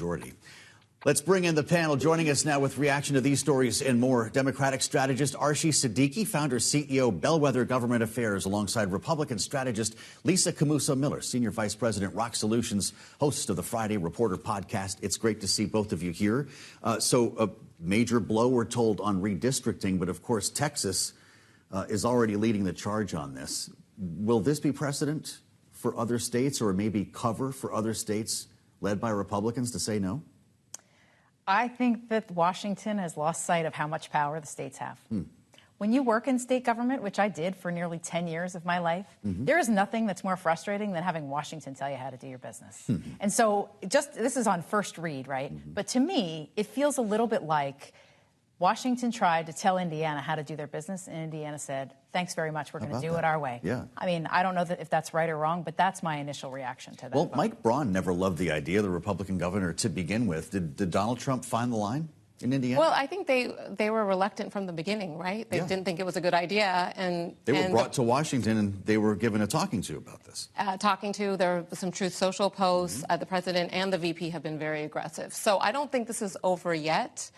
Majority. Let's bring in the panel. Joining us now with reaction to these stories and more, Democratic strategist Arshi Siddiqui, founder, CEO, Bellwether Government Affairs, alongside Republican strategist Lisa Camuso-Miller, Senior Vice President, Rock Solutions, host of the Friday Reporter podcast. It's great to see both of you here. So a major blow, we're told, on redistricting, but of course Texas is already leading the charge on this. Will this be precedent for other states, or maybe cover for other states led by Republicans to say no? I think that Washington has lost sight of how much power the states have. When you work in state government, which I did for nearly 10 years of my life, there is nothing that's more frustrating than having Washington tell you how to do your business. And so this is on first read, right? But to me, it feels a little bit like Washington tried to tell Indiana how to do their business, and Indiana said, thanks very much, we're going to do it our way. Yeah. I mean, I don't know if that's right or wrong, but that's my initial reaction to that. Well, vote. Mike Braun never loved the idea of the Republican governor to begin with. Did Donald Trump find the line in Indiana? Well, I think they were reluctant from the beginning, right? They didn't think it was a good idea. And they were brought to Washington, and they were given a talking to about this. There were some Truth Social posts. The president and the VP have been very aggressive. So I don't think this is over yet.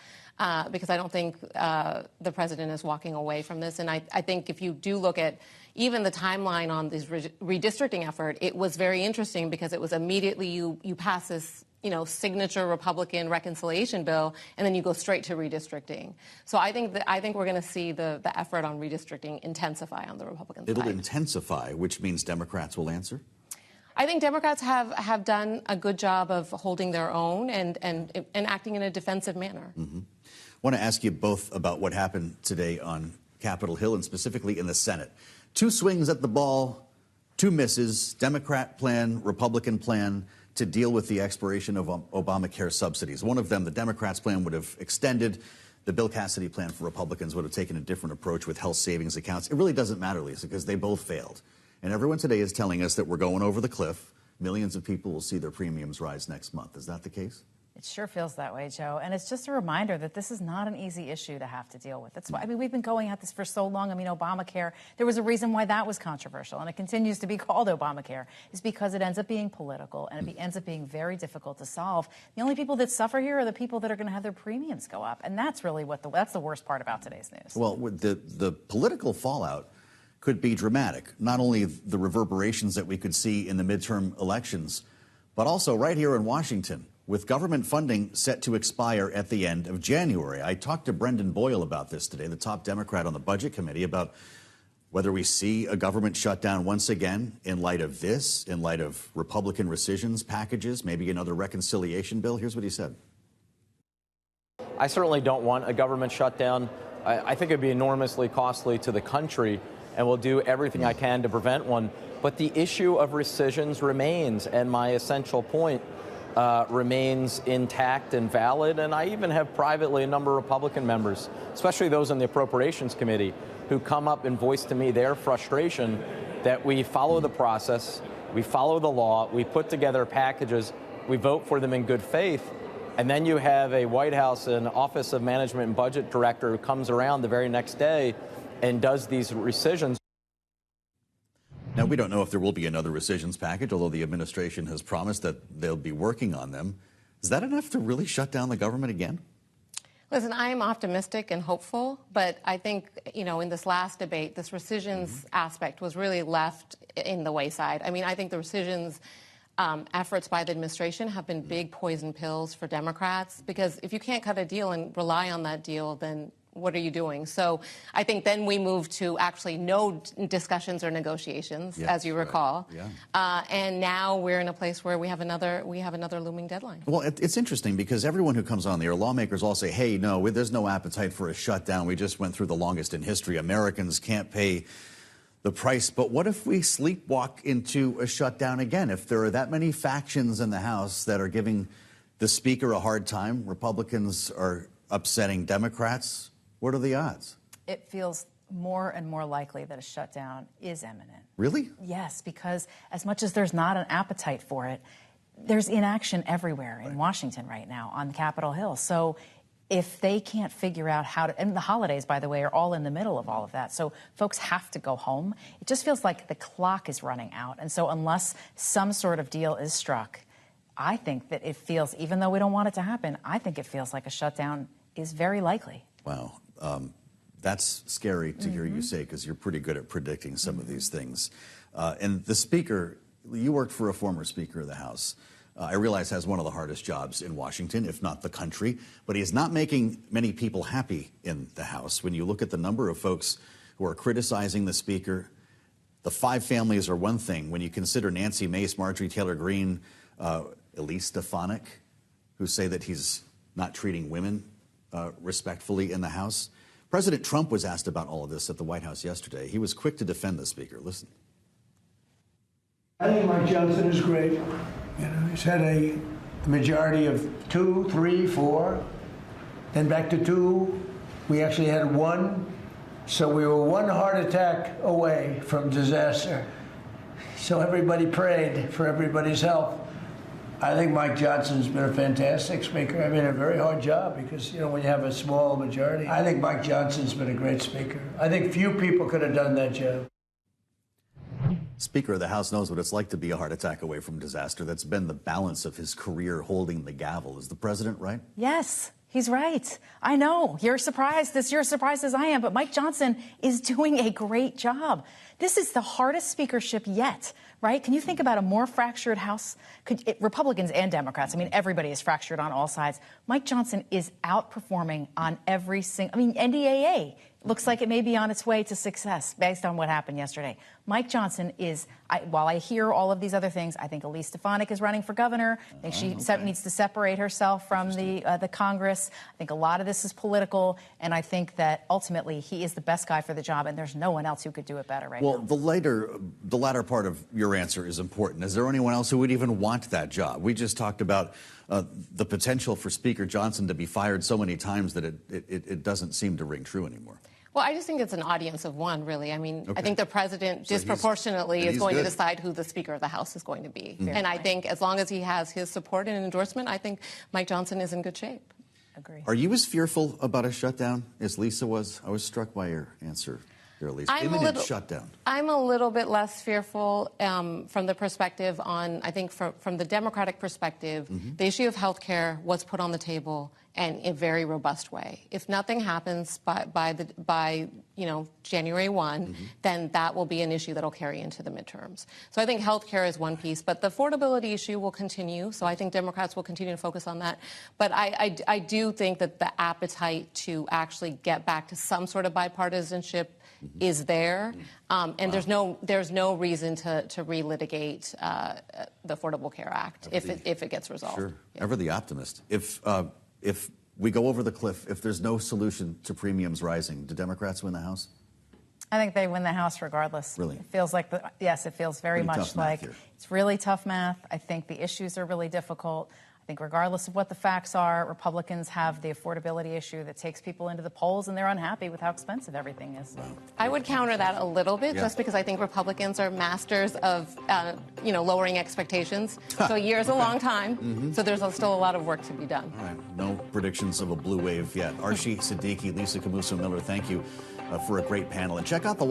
Because I don't think the president is walking away from this. And I think if you do look at even the timeline on this redistricting effort, it was very interesting because it was immediately you pass this, signature Republican reconciliation bill, and then you go straight to redistricting. So I think we're going to see the effort on redistricting intensify on the Republican side. It'll intensify, which means Democrats will answer? I think Democrats have done a good job of holding their own and acting in a defensive manner. I want to ask you both about what happened today on Capitol Hill and specifically in the Senate. 2 swings at the ball, 2 misses, Democrat plan, Republican plan to deal with the expiration of Obamacare subsidies. One of them, the Democrats' plan, would have extended. The Bill Cassidy plan for Republicans would have taken a different approach with health savings accounts. It really doesn't matter, Lisa, because they both failed. And everyone today is telling us that we're going over the cliff. Millions of people will see their premiums rise next month. Is that the case? It sure feels that way, Joe. And it's just a reminder that this is not an easy issue to have to deal with. That's why, we've been going at this for so long. Obamacare, there was a reason why that was controversial, and it continues to be called Obamacare, is because it ends up being political, and it ends up being very difficult to solve. The only people that suffer here are the people that are going to have their premiums go up. And that's really that's the worst part about today's news. Well, the political fallout could be dramatic. Not only the reverberations that we could see in the midterm elections, but also right here in Washington, with government funding set to expire at the end of January. I talked to Brendan Boyle about this today, the top Democrat on the Budget Committee, about whether we see a government shutdown once again in light of this, in light of Republican rescissions packages, maybe another reconciliation bill. Here's what he said. I certainly don't want a government shutdown. I think it would be enormously costly to the country, and will do everything I can to prevent one. But the issue of rescissions remains, and my essential point remains intact and valid. And I even have privately a number of Republican members, especially those in the Appropriations Committee, who come up and voice to me their frustration that we follow the process, we follow the law, we put together packages, we vote for them in good faith, and then you have a White House and Office of Management and Budget Director who comes around the very next day and does these rescissions. Now, we don't know if there will be another rescissions package, although the administration has promised that they'll be working on them. Is that enough to really shut down the government again? Listen, I am optimistic and hopeful, but I think, in this last debate, this rescissions aspect was really left in the wayside. I think the rescissions efforts by the administration have been big poison pills for Democrats, because if you can't cut a deal and rely on that deal, then what are you doing? So I think then we move to actually no discussions or negotiations, as you recall. Right. Yeah. And now we're in a place where we have another looming deadline. Well, it's interesting because everyone who comes on the air, lawmakers all say, hey, no, there's no appetite for a shutdown. We just went through the longest in history. Americans can't pay the price. But what if we sleepwalk into a shutdown again? If there are that many factions in the House that are giving the Speaker a hard time, Republicans are upsetting Democrats, what are the odds? It feels more and more likely that a shutdown is imminent. Really? Yes, because as much as there's not an appetite for it, there's inaction everywhere in Washington right now on Capitol Hill. So if they can't figure out how to, and the holidays, by the way, are all in the middle of all of that. So folks have to go home. It just feels like the clock is running out. And so unless some sort of deal is struck, I think that it feels, even though we don't want it to happen, I think it feels like a shutdown is very likely. Wow. That's scary to hear you say, because you're pretty good at predicting some of these things. And the Speaker, you worked for a former Speaker of the House. I realize has one of the hardest jobs in Washington, if not the country, but he is not making many people happy in the House. When you look at the number of folks who are criticizing the Speaker, the five families are one thing. When you consider Nancy Mace, Marjorie Taylor Greene, Elise Stefanik, who say that he's not treating women respectfully in the House. President Trump was asked about all of this at the White House yesterday. He was quick to defend the Speaker. Listen. I think Mike Johnson is great. You know, he's had a majority of 2, 3, 4, then back to 2. We actually had 1. So we were 1 heart attack away from disaster. So everybody prayed for everybody's health. I think Mike Johnson's been a fantastic Speaker. I mean, a very hard job because, you know, when you have a small majority. I think Mike Johnson's been a great Speaker. I think few people could have done that job. Speaker of the House knows what it's like to be a heart attack away from disaster. That's been the balance of his career, holding the gavel. Is the president right? Yes, he's right. I know. You're surprised as I am, but Mike Johnson is doing a great job. This is the hardest speakership yet, right? Can you think about a more fractured House? Republicans and Democrats, I mean, everybody is fractured on all sides. Mike Johnson is outperforming on every single, NDAA looks like it may be on its way to success based on what happened yesterday. Mike Johnson is, while I hear all of these other things, I think Elise Stefanik is running for governor. I think she needs to separate herself from the Congress. I think a lot of this is political, and I think that ultimately he is the best guy for the job, and there's no one else who could do it better right now. Well, the latter part of your answer is important. Is there anyone else who would even want that job? We just talked about the potential for Speaker Johnson to be fired so many times that it doesn't seem to ring true anymore. Well, I just think it's an audience of one, really. I mean, I think the president disproportionately is going to decide who the Speaker of the House is going to be. And I think as long as he has his support and endorsement, I think Mike Johnson is in good shape. Agree. Are you as fearful about a shutdown as Lisa was? I was struck by your answer there, Lisa. Imminent shutdown. I'm a little bit less fearful from the perspective on, I think from the Democratic perspective, the issue of health care was put on the table and in a very robust way. If nothing happens by January 1, then that will be an issue that will carry into the midterms. So I think health care is one piece, but the affordability issue will continue. So I think Democrats will continue to focus on that. But I do think that the appetite to actually get back to some sort of bipartisanship is there, and there's no reason to relitigate the Affordable Care Act if it gets resolved. Sure, ever the optimist. If we go over the cliff, if there's no solution to premiums rising, do Democrats win the House? I think they win the House regardless. Really? It feels like it feels very much like it's really tough math. I think the issues are really difficult. I think regardless of what the facts are, Republicans have the affordability issue that takes people into the polls, and they're unhappy with how expensive everything is. Wow. I would counter that a little bit, just because I think Republicans are masters of, lowering expectations. So a year is a long time, so there's still a lot of work to be done. All right, no predictions of a blue wave yet. Arshi, Siddiqui, Lisa Camuso Miller, thank you for a great panel. And check out the